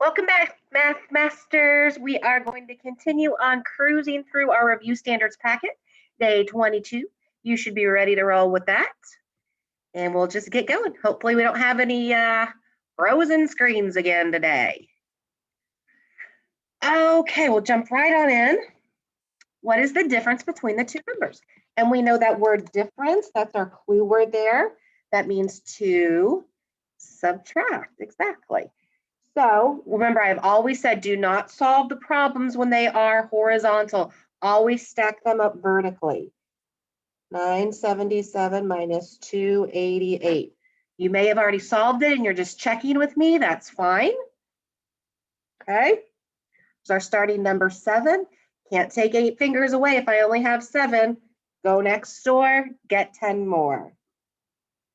Welcome back, Math Masters. We are going to continue on cruising through our review standards packet, day 22. You should be ready to roll with that. And we'll just get going. Hopefully we don't have any frozen screens again today. Okay, we'll jump right on in. What is the difference between the two numbers? And we know that word difference, that's our clue word there. That means to subtract, exactly. So remember, I've always said, do not solve the problems when they are horizontal. Always stack them up vertically. 977 minus 288. You may have already solved it and you're just checking with me. That's fine. Okay. So our starting number 7. Can't take 8 fingers away if I only have 7. Go next door, get 10 more.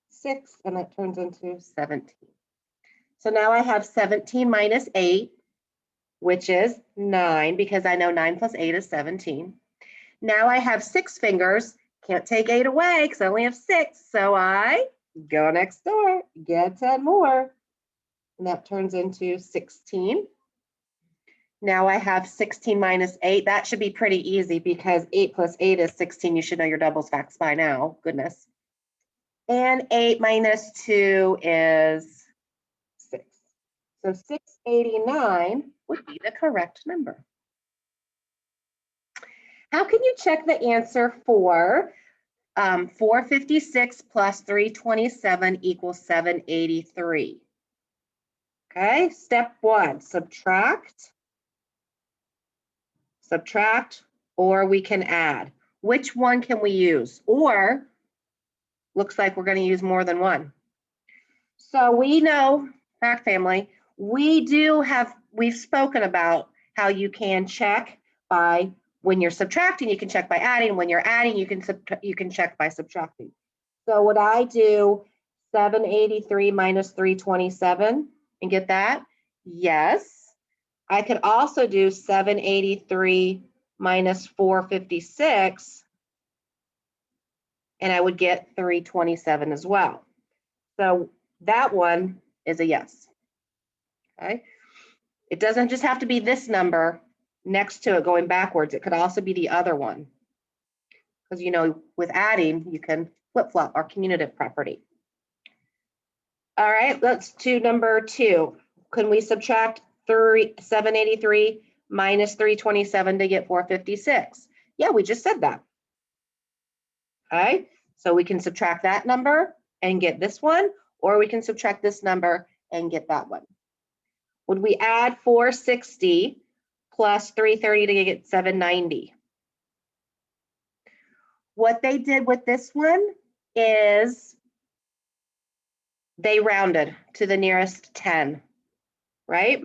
6, and that turns into 17. So now I have 17 minus 8, which is 9, because I know 9 plus 8 is 17. Now I have 6 fingers. Can't take 8 away because I only have 6. So I go next door, get 10 more. And that turns into 16. Now I have 16 minus 8. That should be pretty easy because 8 plus 8 is 16. You should know your doubles facts by now. Goodness. And 8 minus 2 is 6. So 689 would be the correct number. How can you check the answer for 456 plus 327 equals 783? Okay, step 1, subtract, or we can add. Which one can we use? Or looks like we're going to use more than one. So we know, fact family, we've spoken about how you can check by, when you're subtracting, you can check by adding. When you're adding, you can check by subtracting. So would I do 783 minus 327 and get that? Yes. I could also do 783 minus 456, and I would get 327 as well. So that one is a yes. Okay. It doesn't just have to be this number next to it going backwards. It could also be the other one. Because, you know, with adding, you can flip-flop our commutative property. All right, let's do number 2. Can we subtract 783 minus 327 to get 456? Yeah, we just said that. Okay, so we can subtract that number and get this one, or we can subtract this number and get that one. Would we add 460 plus 330 to get 790? What they did with this one is they rounded to the nearest 10, right?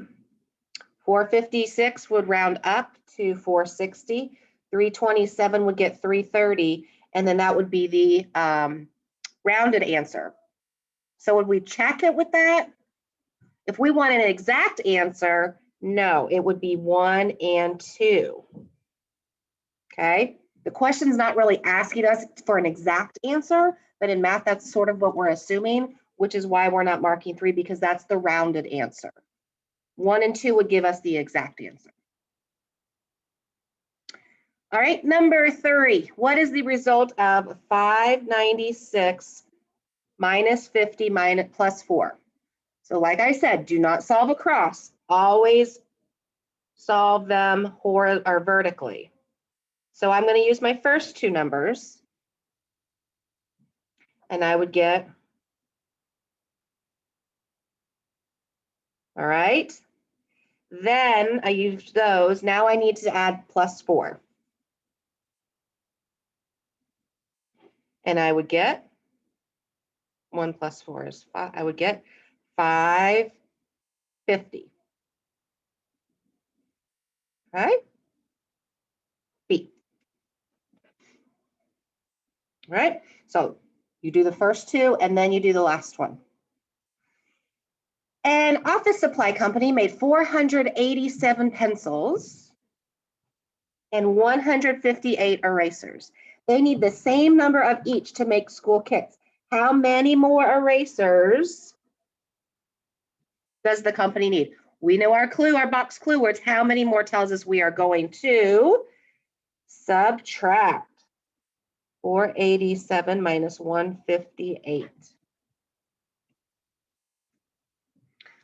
456 would round up to 460. 327 would get 330, and then that would be the rounded answer. So would we check it with that? If we wanted an exact answer, no, it would be 1 and 2. Okay, the question's not really asking us for an exact answer, but in math, that's sort of what we're assuming, which is why we're not marking 3, because that's the rounded answer. 1 and 2 would give us the exact answer. All right, number 3. What is the result of 596 minus 50 plus 4? So like I said, do not solve across. Always solve them vertically. So I'm going to use my first 2 numbers, and I would get, all right, then I used those. Now I need to add plus 4. And I would get 1 plus 4 is 5. I would get 550. Okay. B. All right. So you do the first 2 and then you do the last one. An office supply company made 487 pencils and 158 erasers. They need the same number of each to make school kits. How many more erasers does the company need? We know our clue, our box clue words. How many more tells us we are going to subtract 487 minus 158.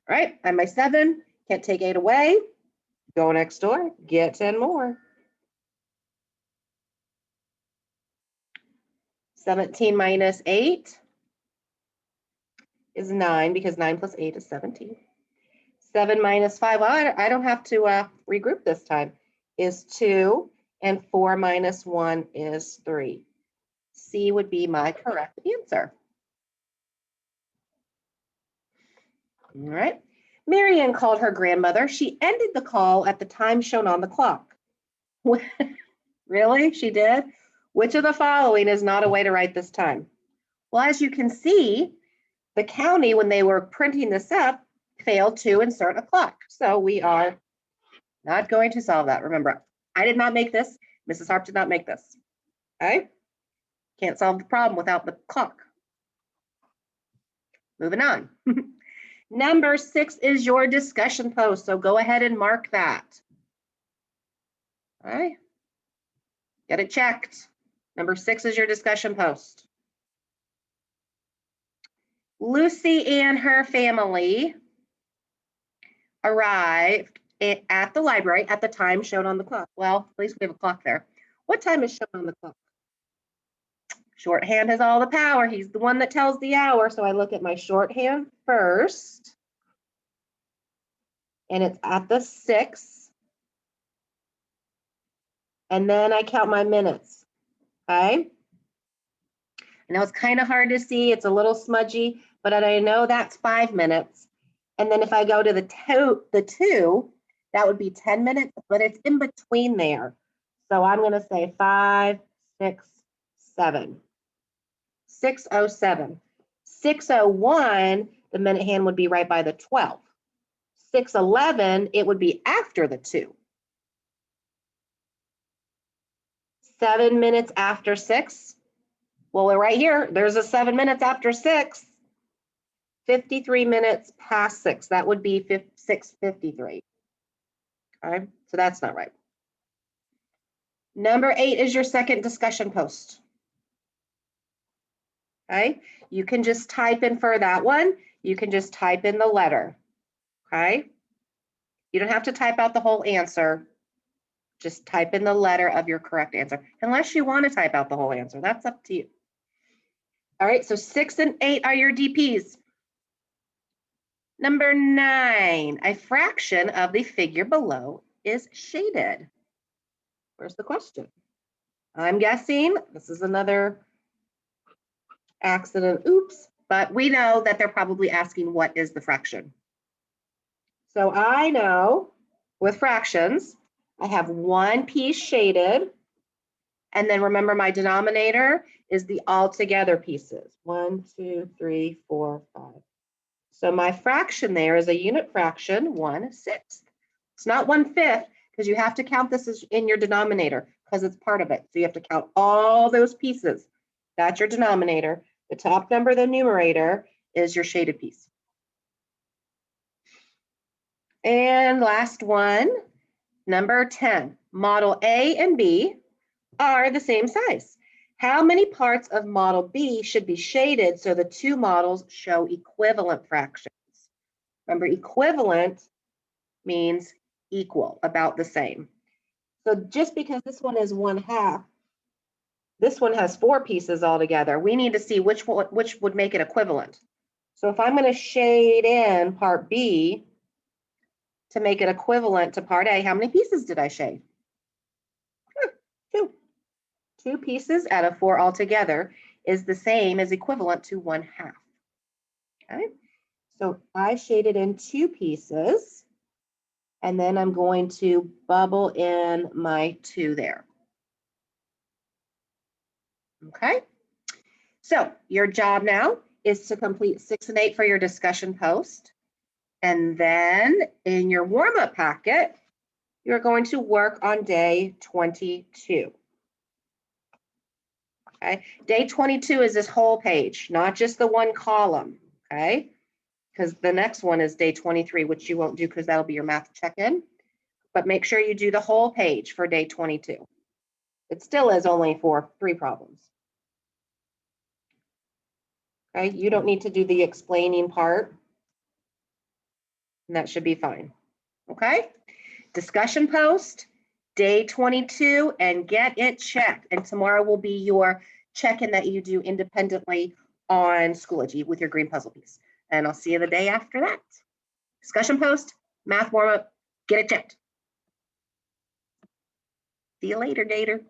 All right, I'm my 7. Can't take 8 away. Go next door, get 10 more. 17 minus 8 is 9 because 9 plus 8 is 17. 7 minus 5, well, I don't have to regroup this time, is 2, and 4 minus 1 is 3. C would be my correct answer. All right. Marianne called her grandmother. She ended the call at the time shown on the clock. Really? She did? Which of the following is not a way to write this time? Well, as you can see, the county, when they were printing this up, failed to insert a clock. So we are not going to solve that. Remember, I did not make this. Mrs. Harp did not make this. Okay? Can't solve the problem without the clock. Moving on. Number 6 is your discussion post, so go ahead and mark that. All right. Get it checked. Number 6 is your discussion post. Lucy and her family arrived at the library at the time shown on the clock. Well, at least we have a clock there. What time is shown on the clock? Shorthand has all the power. He's the one that tells the hour. So I look at my shorthand first, and it's at the 6. And then I count my minutes. Okay. I know it's kind of hard to see. It's a little smudgy, but I know that's 5 minutes. And then if I go to the two, that would be 10 minutes, but it's in between there. So I'm going to say 5, 6, 7. 6:07. 6:01, the minute hand would be right by the 12. 6:11, it would be after the 2. 7 minutes after 6. Well, we're right here. There's a 7 minutes after 6. 53 minutes past 6. That would be 6:53. Okay, so that's not right. Number 8 is your second discussion post. Okay, you can just type in for that one. You can just type in the letter. Okay, you don't have to type out the whole answer. Just type in the letter of your correct answer, unless you want to type out the whole answer. That's up to you. All right, so 6 and 8 are your DPs. Number 9, a fraction of the figure below is shaded. Where's the question? I'm guessing this is another accident, oops, but we know that they're probably asking what is the fraction. So I know with fractions, I have one piece shaded, and then remember my denominator is the altogether pieces. 1, 2, 3, 4, 5. So my fraction there is a unit fraction, 1/6. It's not 1/5 because you have to count this as in your denominator because it's part of it. So you have to count all those pieces. That's your denominator. The top number of the numerator is your shaded piece. And last one, number 10. Model A and B are the same size. How many parts of model B should be shaded so the two models show equivalent fractions? Remember, equivalent means equal, about the same. So just because this one is 1/2, this one has 4 pieces altogether, we need to see which would make it equivalent. So if I'm going to shade in part B to make it equivalent to part A, how many pieces did I shade? 2. 2 pieces out of 4 altogether is the same as equivalent to 1/2. Okay, so I shaded in 2 pieces, and then I'm going to bubble in my 2 there. Okay, so your job now is to complete 6 and 8 for your discussion post. And then in your warm-up packet, you're going to work on day 22. Okay, day 22 is this whole page, not just the one column. Okay, because the next one is day 23, which you won't do because that'll be your math check-in. But make sure you do the whole page for day 22. It still is only for 3 problems. Okay, you don't need to do the explaining part. And that should be fine. Okay, discussion post, day 22, and get it checked. And tomorrow will be your check-in that you do independently on Schoology with your green puzzle piece. And I'll see you the day after that. Discussion post, math warm-up, get it checked. See you later, Gator.